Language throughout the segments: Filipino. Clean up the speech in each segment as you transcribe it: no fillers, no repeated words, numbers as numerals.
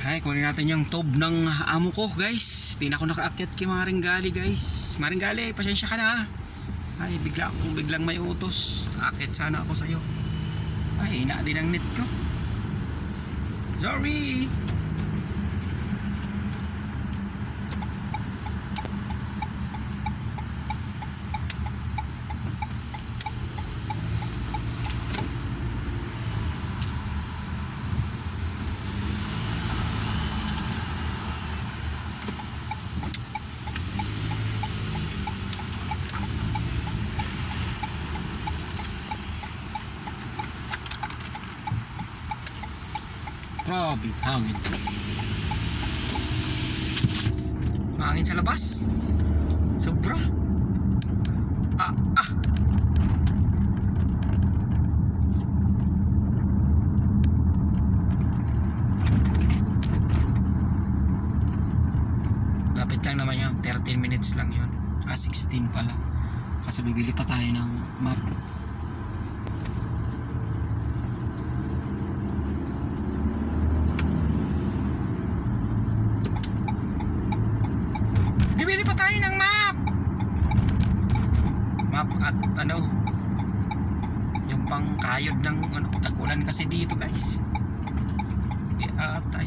Ay, kunin natin yung tube ng amo ko, guys. Di na ako nakaakyat kay Maring Gali, guys. Maring Gali, pasensya ka na. Ay, biglang may utos. Akit sana ako sa'yo. Ay, ina din ang net ko. Sorry. Grabe, hangin. Hangin sa labas. Sobra. Ah. Lapit lang naman yun. 13 minutes lang yun. 16 pala. Kasi bibili pa tayo ng map. At ano, yung pangkayod ng ano, tag-ulan kasi dito, guys. Di atay.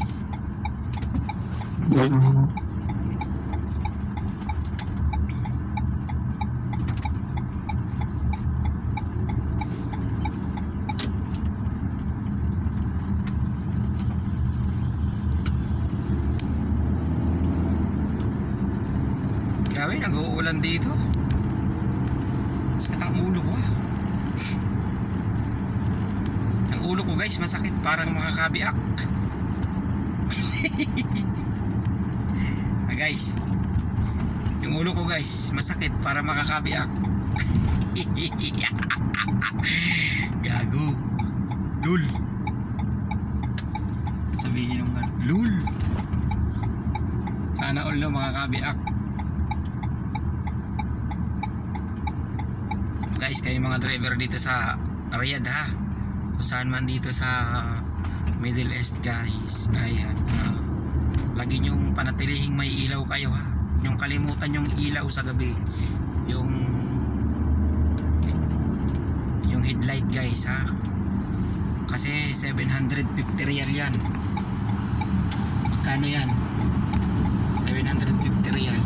Grabe, nag-uulan dito. Sakit ang ulo ko. Ang ulo ko, guys, masakit, parang makakabiak. Guys, yung ulo ko, guys, masakit, parang makakabiak. Gago. Lul. Sabihin nung lul. Sana all no makakabiak. Guys, kayo mga driver dito sa Riyadh, ha, kung saan man dito sa Middle East, guys, ayan, lagi nyong panatilihing may ilaw kayo, ha. Yung kalimutan yung ilaw sa gabi, yung headlight, guys, ha, kasi 750 riyal yan. Magkano yan? 750 riyal,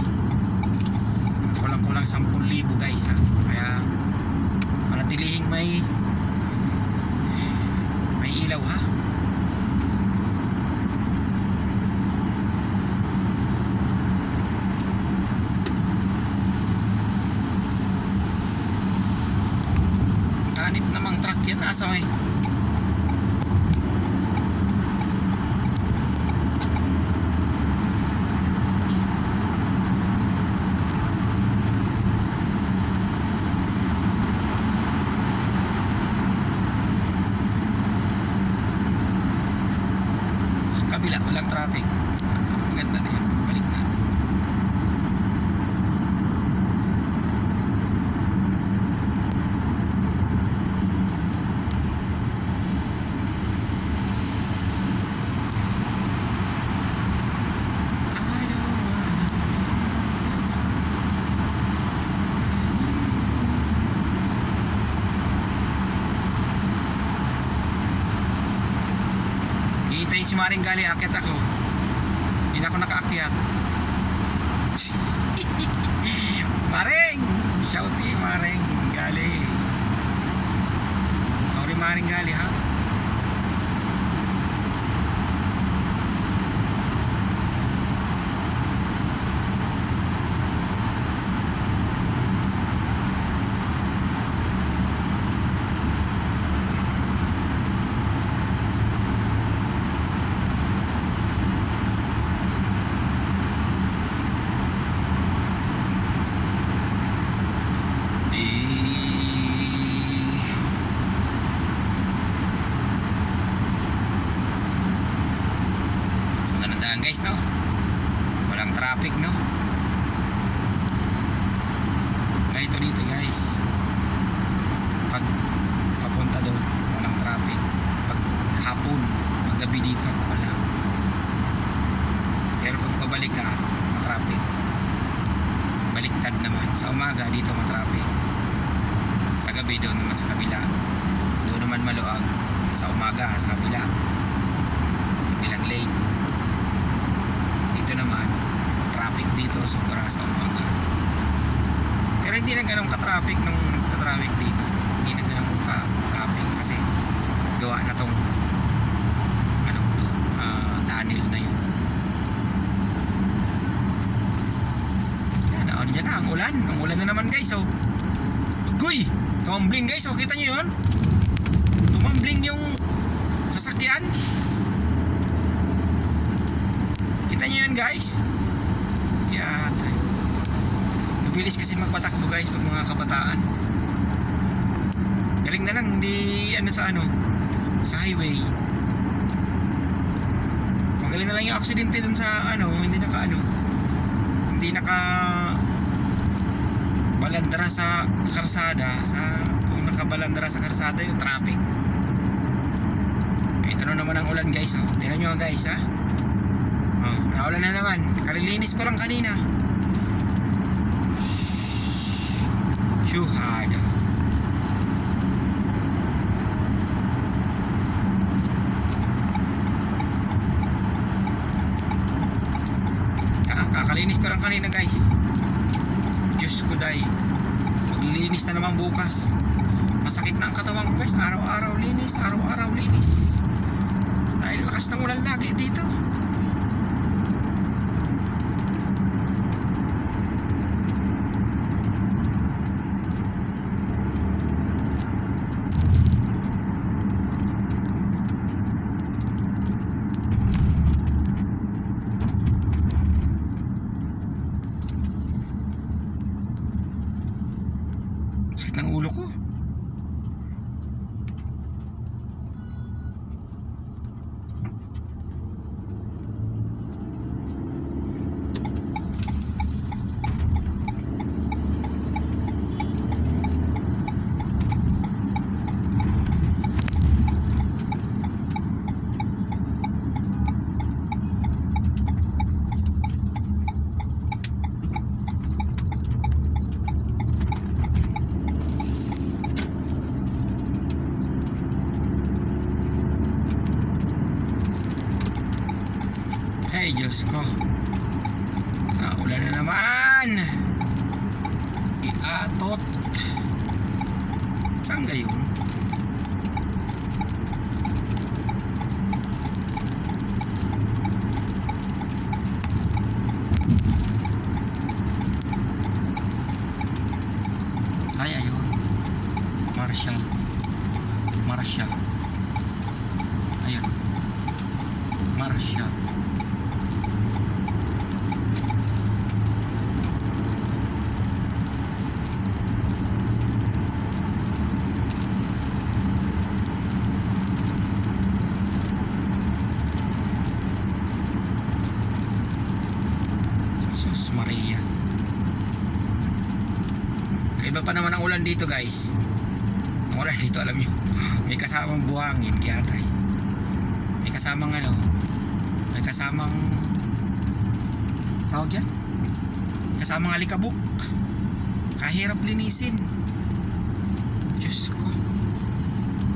kulang 10,000, guys, ha. Kaya panatilihing may ilaw, ha. Kanip namang truck yan, asa may kabila, walang traffic. Maganda na yun. Balik natin. Hintayin si Maring Gali, akyat ako. Hindi na ako nakaakyat. Maring! Shouty Maring Gali. Sorry Maring Gali, ha. Guys, no, walang traffic, no. Ganito dito, guys, pag papunta doon walang traffic, pag hapon, pag gabi dito wala. pabalik ka, matraffic. Baliktad naman. Sa umaga, dito matraffic. Sa gabi, doon naman sa kabila. Doon naman maluag. Sa umaga, sa kabila. Sa kabilang lane. Dito naman, traffic dito, sobra sa umaga. Pero hindi na ganun ka-traffic nung nagta-traffic dito. Hindi na ganun ka-traffic kasi gawa na tong tunnel na yun. Yan na, ang ulan. Ang ulan na naman guys, oh. Guy! Tumambling guys, oh. Kita nyo yun? Tumambling yung sasakyan. Kita nyo yun guys? Yatay. Mabilis kasi magpatakbo guys pag mga kabataan. Galing na lang, hindi sa highway. Magaling na lang yung aksidente dun sa hindi naka balandra sa karsada. Kung nakabalandra sa karsada yung traffic. Ito na naman ang ulan guys, oh. Tingnan nyo guys, ha. Oh, naulan na naman. Kalilinis ko lang kanina. Shuhada. Kakalinis ko lang kanina guys. Diyos ko day. Maglilinis na naman bukas. Masakit na ang katawan ko guys. Araw-araw linis. Araw-araw linis. Dahil lakas ng ulan lagi dito. Ng ulo ko. Ay, Diyos ko. Naulan na naman. Iatot. Saan gayon? Ay, ayun. Marshall. Ayun. Marshall. Maria. Kaiba pa naman ang ulan dito guys. Ang ulan dito alam nyo, may kasamang buhangin, kiyatay. May kasamang tawag yan? May kasamang alikabok. Kahirap linisin. Diyos ko.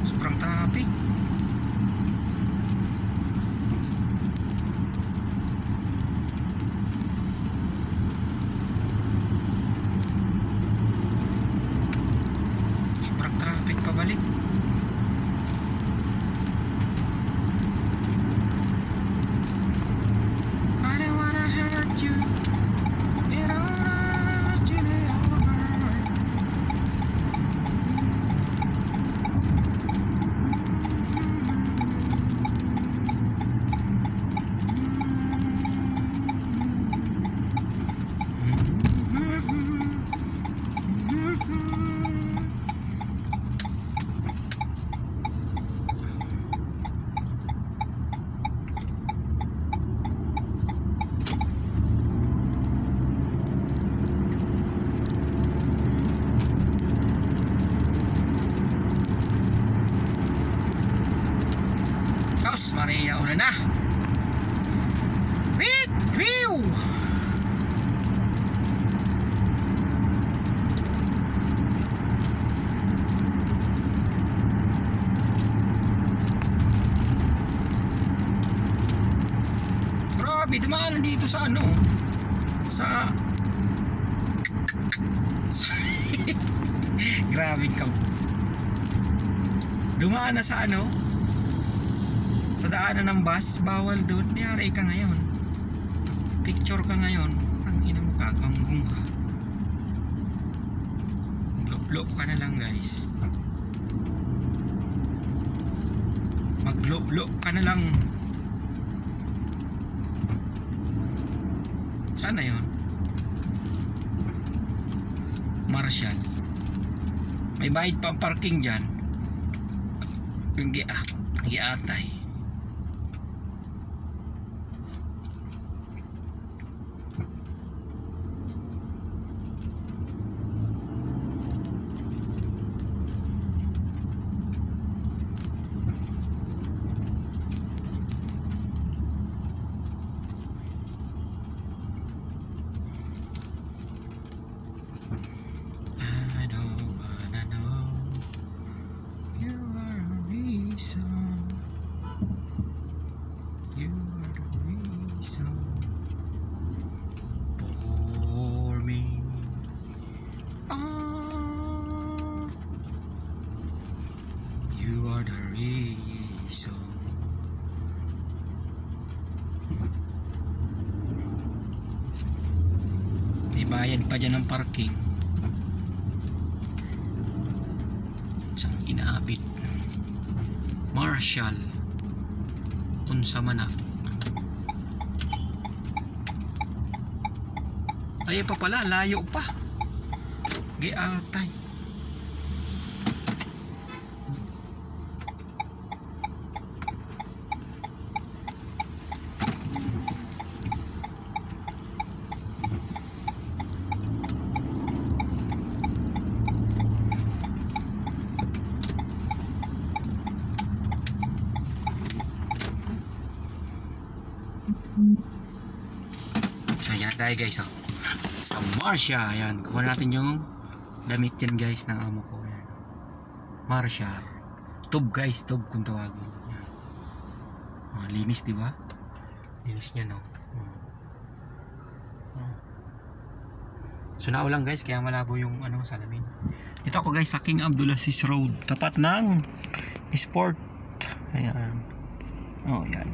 Sobrang traffic. Pabalik. I don't wanna hurt you. Get out you Maria, ulan na. Wait! Whew! go! Grabe, dumaan dito sa ano? Sa grabe ka. Dumaan na sa ano? Sa daanan ng bus, bawal doon. Niyari ka ngayon. Picture ka ngayon. Ang ina mo, kakamgung ka. Maglop-lop ka na lang, guys. Maglop-lop ka na lang. Saan na yun? Marshall. May bayad pa ang parking dyan. Yung giatay. You are the reason for me. You are the reason. May bayad pa dyan ng parking. Isang inaabit. Marshall. Unsa man na. Tayo pa pala, layo pa. Giatay. So yan tayo guys, oh. Sa Marcia, ayan, kuha natin yung damit yan guys ng amo ko. Ayan. Marcia tub guys, tub kung tawagin. Linis, di ba? Linis niya, no? So naulang guys, kaya malabo yung ano, salamin. Dito ako guys sa King Abdulaziz Road, tapat ng Sport. Ayan. Oh, yan.